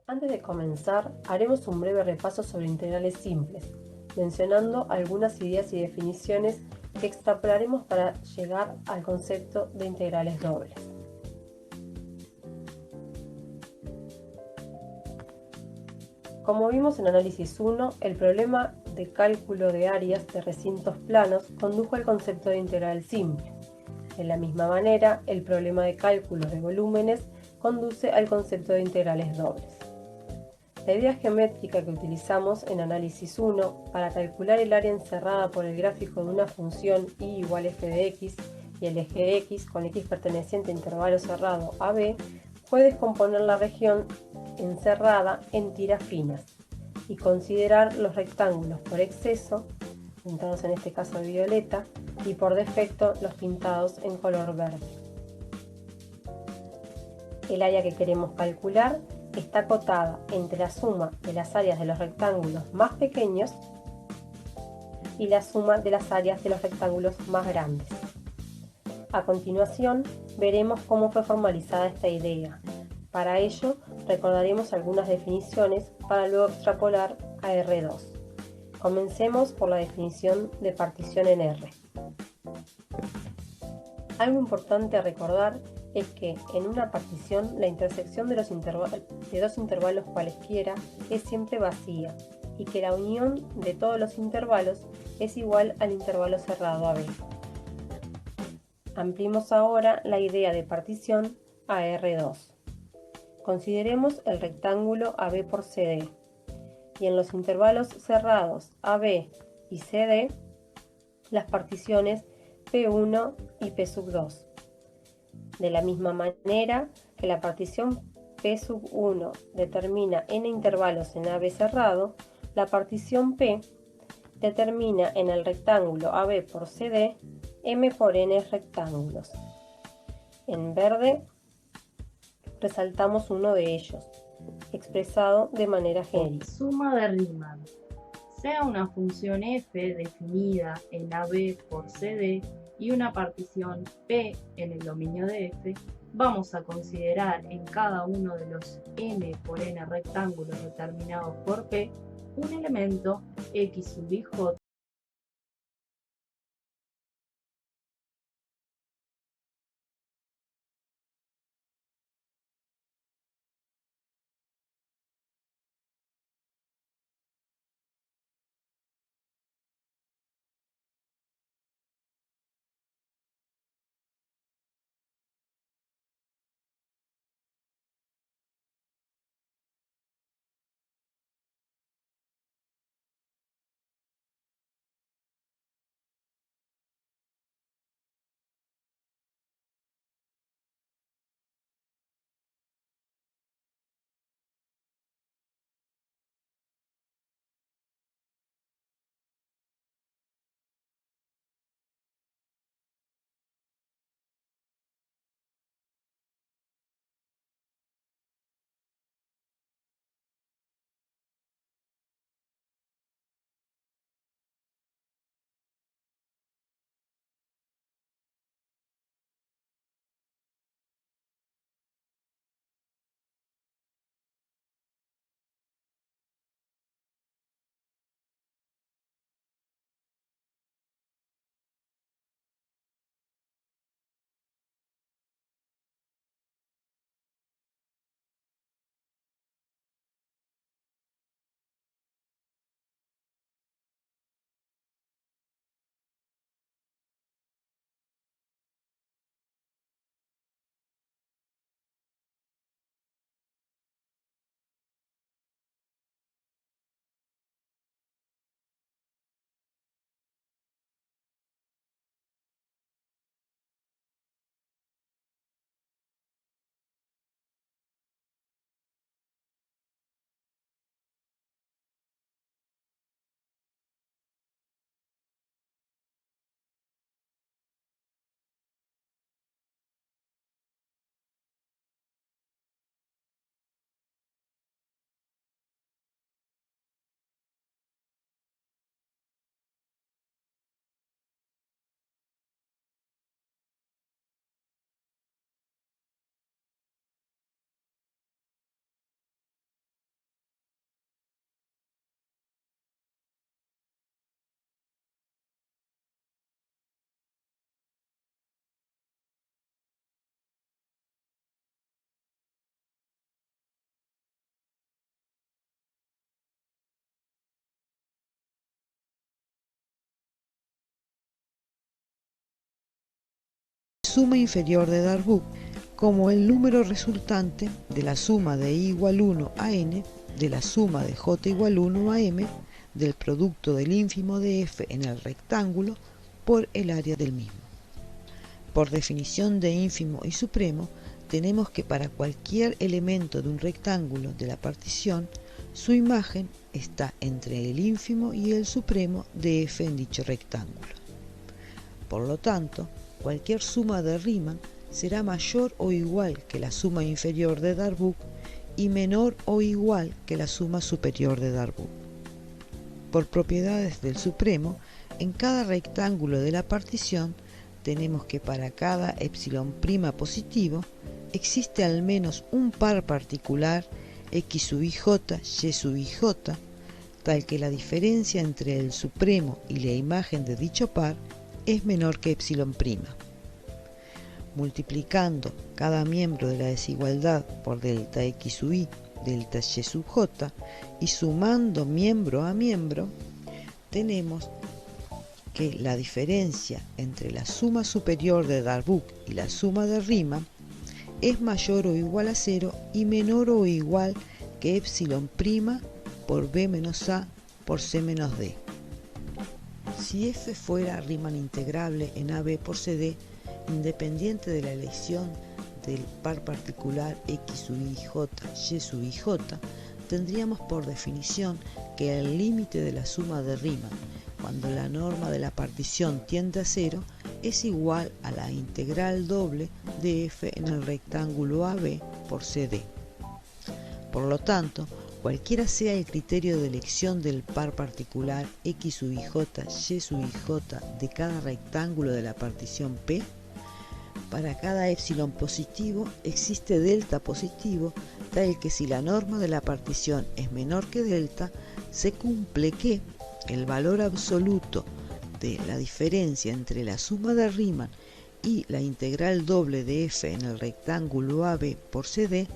Antes de comenzar, haremos un breve repaso sobre integrales simples, mencionando algunas ideas y definiciones que extrapolaremos para llegar al concepto de integrales dobles. Como vimos en análisis 1, el problema de cálculo de áreas de recintos planos condujo al concepto de integral simple. De la misma manera, el problema de cálculo de volúmenes conduce al concepto de integrales dobles. La idea geométrica que utilizamos en análisis 1 para calcular el área encerrada por el gráfico de una función y igual f de x y el eje de x con x perteneciente a intervalo cerrado AB fue descomponer la región encerrada en tiras finas y considerar los rectángulos por exceso, pintados en este caso de violeta, y por defecto los pintados en color verde. El área que queremos calcular está acotada entre la suma de las áreas de los rectángulos más pequeños y la suma de las áreas de los rectángulos más grandes. A continuación, veremos cómo fue formalizada esta idea. Para ello, recordaremos algunas definiciones para luego extrapolar a R2. Comencemos por la definición de partición en R. Algo importante a recordar es que en una partición la intersección de dos intervalos cualesquiera es siempre vacía y que la unión de todos los intervalos es igual al intervalo cerrado AB. Ampliemos ahora la idea de partición a R2. Consideremos el rectángulo AB por CD y en los intervalos cerrados AB y CD las particiones P1 y P2. De la misma manera que la partición P1 determina n intervalos en AB cerrado, la partición P determina en el rectángulo AB por CD m por n rectángulos. En verde resaltamos uno de ellos, expresado de manera genérica. Suma de Riemann. Sea una función f definida en AB por CD y una partición P en el dominio de f, vamos a considerar en cada uno de los m por n rectángulos determinados por P un elemento x sub i j suma inferior de Darboux como el número resultante de la suma de I igual 1 a n, de la suma de j igual 1 a m, del producto del ínfimo de f en el rectángulo por el área del mismo. Por definición de ínfimo y supremo, tenemos que para cualquier elemento de un rectángulo de la partición, su imagen está entre el ínfimo y el supremo de f en dicho rectángulo. Por lo tanto, cualquier suma de Riemann será mayor o igual que la suma inferior de Darboux y menor o igual que la suma superior de Darboux. Por propiedades del supremo, en cada rectángulo de la partición tenemos que para cada epsilon' positivo existe al menos un par particular x sub ij, y sub ij, tal que la diferencia entre el supremo y la imagen de dicho par es menor que epsilon'. Multiplicando cada miembro de la desigualdad por delta x sub i, delta y sub j, y sumando miembro a miembro, tenemos que la diferencia entre la suma superior de Darboux y la suma de Riemann es mayor o igual a 0 y menor o igual que epsilon' por b menos a por c menos d. Si f fuera Riemann integrable en AB por CD, independiente de la elección del par particular x sub ij, y sub ij, tendríamos por definición que el límite de la suma de Riemann, cuando la norma de la partición tiende a 0, es igual a la integral doble de f en el rectángulo AB por CD. Por lo tanto, cualquiera sea el criterio de elección del par particular x sub ij, y sub ij de cada rectángulo de la partición P, para cada epsilon positivo existe delta positivo, tal que si la norma de la partición es menor que delta, se cumple que el valor absoluto de la diferencia entre la suma de Riemann y la integral doble de f en el rectángulo AB por CD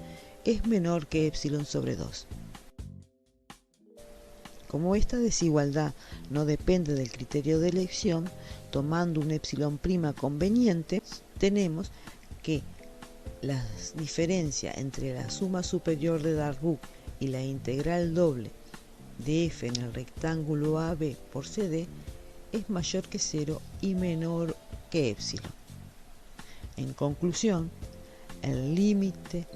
es menor que epsilon sobre 2. Como esta desigualdad no depende del criterio de elección, tomando un epsilon' conveniente, tenemos que la diferencia entre la suma superior de Darboux y la integral doble de f en el rectángulo AB por CD es mayor que 0 y menor que epsilon. En conclusión, el límite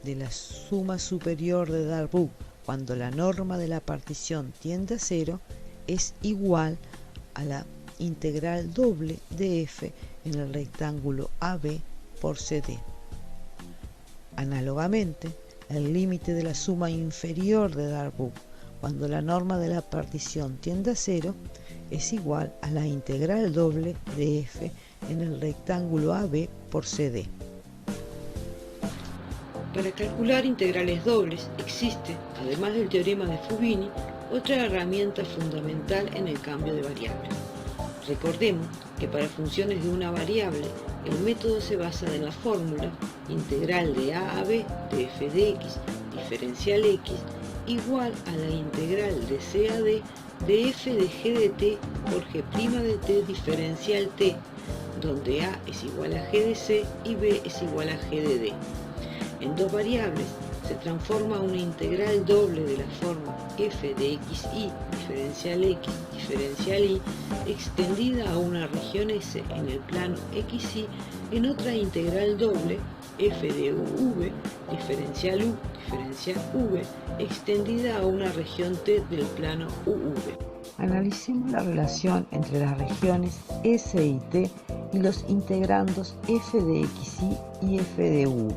de la suma superior de Darboux cuando la norma de la partición tiende a 0 es igual a la integral doble de f en el rectángulo AB por CD. Análogamente, el límite de la suma inferior de Darboux cuando la norma de la partición tiende a 0 es igual a la integral doble de f en el rectángulo AB por CD. Para calcular integrales dobles existe, además del teorema de Fubini, otra herramienta fundamental en el cambio de variables. Recordemos que para funciones de una variable, el método se basa en la fórmula integral de a b de f de x diferencial x igual a la integral de c a d de f de g de t por g' de t diferencial t, donde a es igual a g de c y b es igual a g de d. En dos variables se transforma una integral doble de la forma f de xy diferencial x diferencial y extendida a una región S en el plano xy en otra integral doble f de uv diferencial u diferencial v extendida a una región T del plano uv. Analicemos la relación entre las regiones S y T y los integrandos f de xy y f de uv.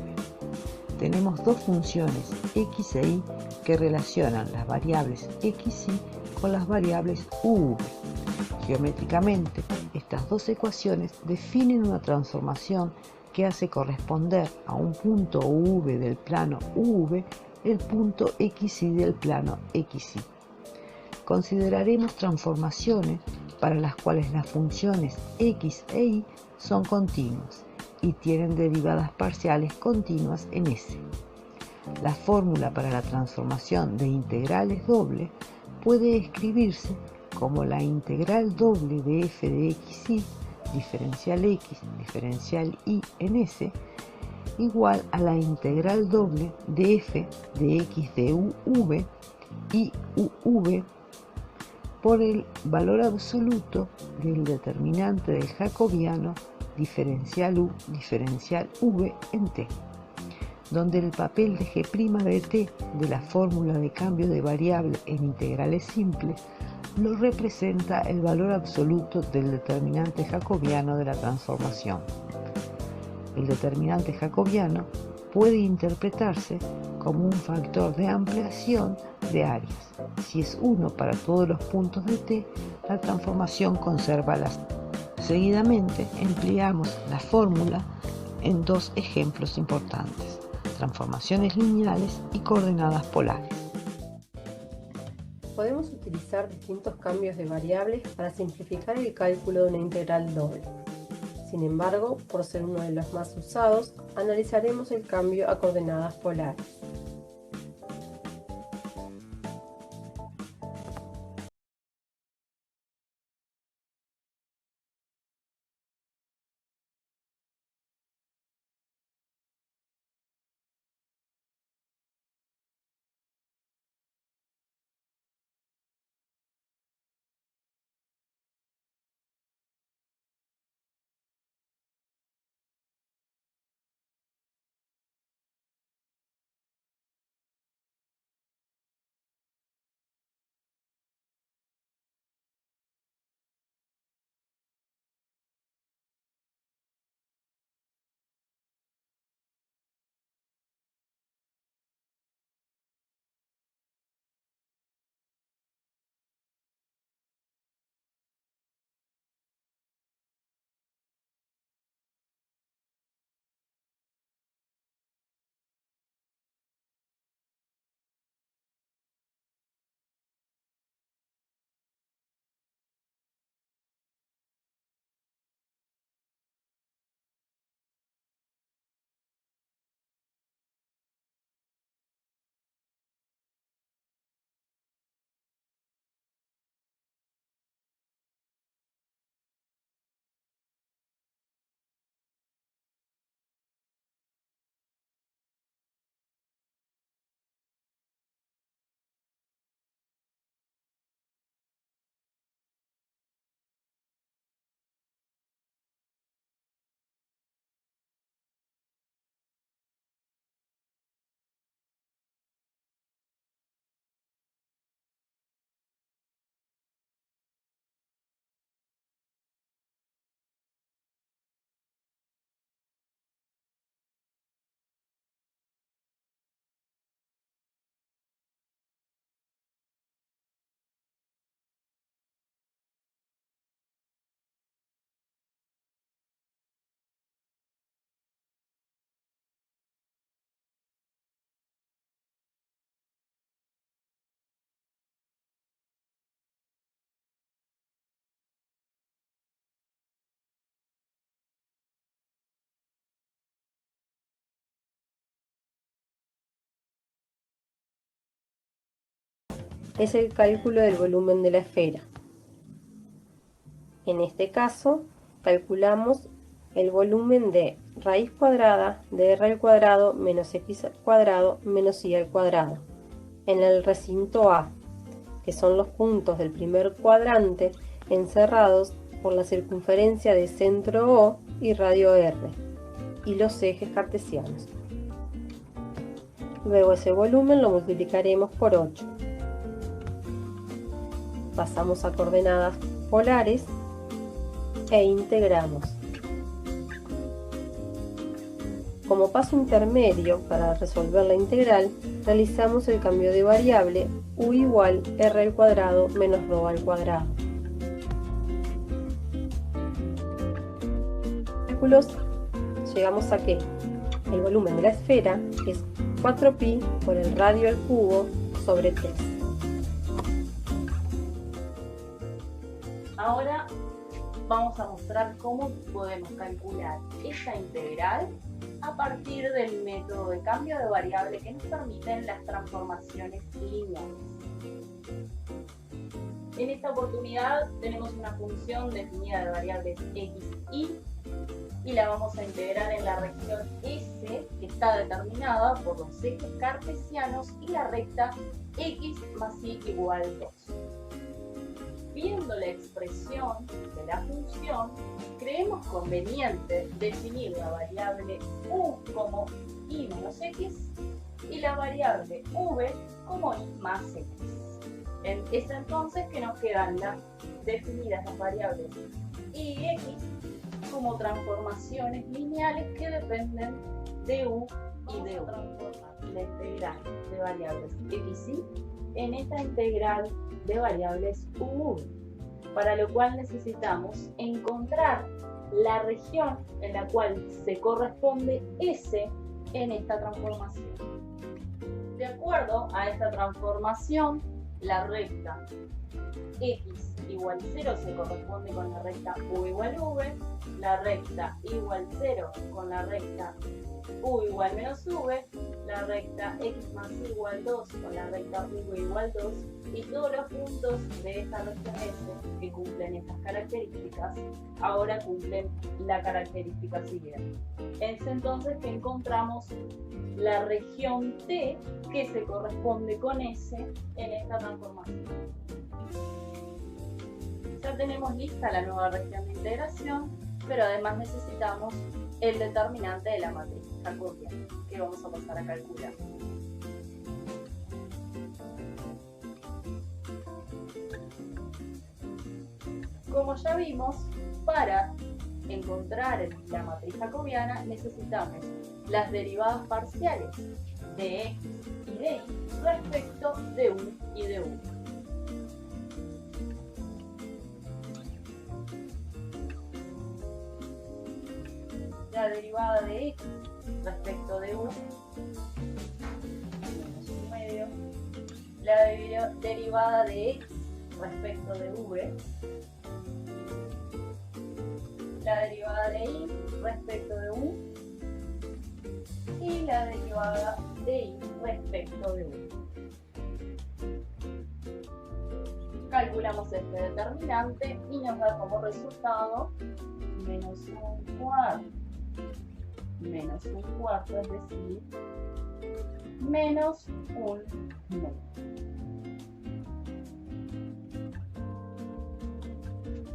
Tenemos dos funciones x e y que relacionan las variables x y con las variables uv. Geométricamente, estas dos ecuaciones definen una transformación que hace corresponder a un punto uv del plano uv el punto xy del plano xy. Consideraremos transformaciones para las cuales las funciones x e y son continuas y tienen derivadas parciales continuas en S. La fórmula para la transformación de integrales dobles puede escribirse como la integral doble de f de xy diferencial x diferencial y en S igual a la integral doble de f de x de uv y uv por el valor absoluto del determinante del jacobiano diferencial u diferencial v en t, donde el papel de g' de t de la fórmula de cambio de variable en integrales simples lo representa el valor absoluto del determinante jacobiano de la transformación. El determinante jacobiano puede interpretarse como un factor de ampliación de áreas. Si es 1 para todos los puntos de t, la transformación conserva las. Seguidamente empleamos la fórmula en dos ejemplos importantes: transformaciones lineales y coordenadas polares. Podemos utilizar distintos cambios de variables para simplificar el cálculo de una integral doble. Sin embargo, por ser uno de los más usados, analizaremos el cambio a coordenadas polares. Es el cálculo del volumen de la esfera. En este caso, calculamos el volumen de raíz cuadrada de r al cuadrado menos x al cuadrado menos y al cuadrado en el recinto A, que son los puntos del primer cuadrante encerrados por la circunferencia de centro O y radio R, y los ejes cartesianos. Luego ese volumen lo multiplicaremos por 8. Pasamos a coordenadas polares e integramos. Como paso intermedio para resolver la integral, realizamos el cambio de variable u igual r al cuadrado menos ρ al cuadrado. Cálculos, llegamos a que el volumen de la esfera es 4pi por el radio al cubo sobre 3. Ahora vamos a mostrar cómo podemos calcular esta integral a partir del método de cambio de variable que nos permiten las transformaciones lineales. En esta oportunidad tenemos una función definida de variables x, y la vamos a integrar en la región S, que está determinada por los ejes cartesianos y la recta x más y igual 2. Viendo la expresión de la función, creemos conveniente definir la variable u como y menos x y la variable v como y más x. Es entonces que nos quedan definidas las variables y x como transformaciones lineales que dependen de u y de u. La integral de variables x y en esta integral de variables u, para lo cual necesitamos encontrar la región en la cual se corresponde S en esta transformación. De acuerdo a esta transformación, la recta x igual 0 se corresponde con la recta u igual v, la recta igual 0 con la recta u igual menos v, la recta x más y igual 2 con la recta v igual 2, y todos los puntos de esta región S que cumplen estas características ahora cumplen la característica siguiente. Es entonces que encontramos la región T que se corresponde con S en esta transformación. Ya tenemos lista la nueva región de integración, pero además necesitamos el determinante de la matriz jacobiana, que vamos a pasar a calcular. Como ya vimos, para encontrar la matriz jacobiana necesitamos las derivadas parciales de x y de y respecto de u y de u. La derivada de x respecto de u, menos 1 medio. La derivada de x respecto de v. La derivada de y respecto de u. Y la derivada de y respecto de u. Calculamos este determinante y nos da como resultado menos un cuarto. Menos un cuarto, es decir, menos un medio.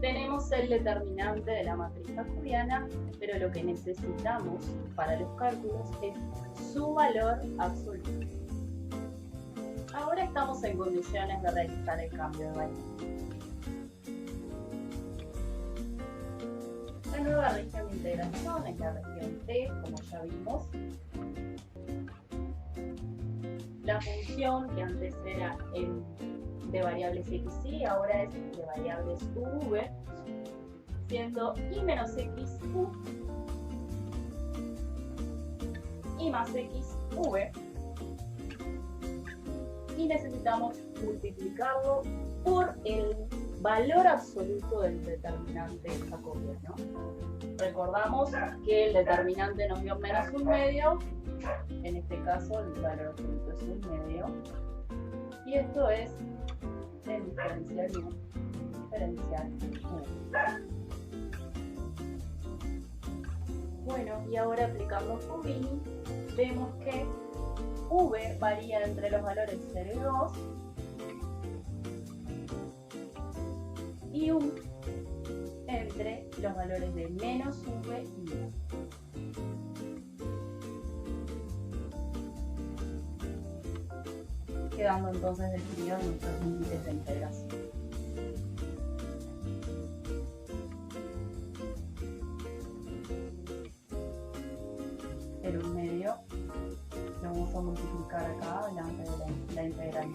Tenemos el determinante de la matriz jacobiana, pero lo que necesitamos para los cálculos es su valor absoluto. Ahora estamos en condiciones de realizar el cambio de variable. La nueva región de integración es la región T, como ya vimos. La función que antes era de variables x y ahora es de variables uv, siendo y menos x u y más x v, y necesitamos multiplicarlo por el valor absoluto del determinante jacobiano. Recordamos que el determinante nos dio menos un medio, en este caso el valor absoluto es un medio, y esto es el diferencial 1, diferencial 1. Bueno, y ahora aplicando Fubini, vemos que v varía entre los valores 0 y 2, y u entre los valores de menos v y 1. Quedando entonces definidos nuestros límites de integración. El 1 medio lo vamos a multiplicar acá delante de la integral.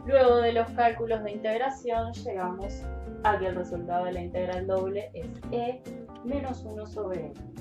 Luego de los cálculos de integración llegamos a que el resultado de la integral doble es e menos 1 sobre n.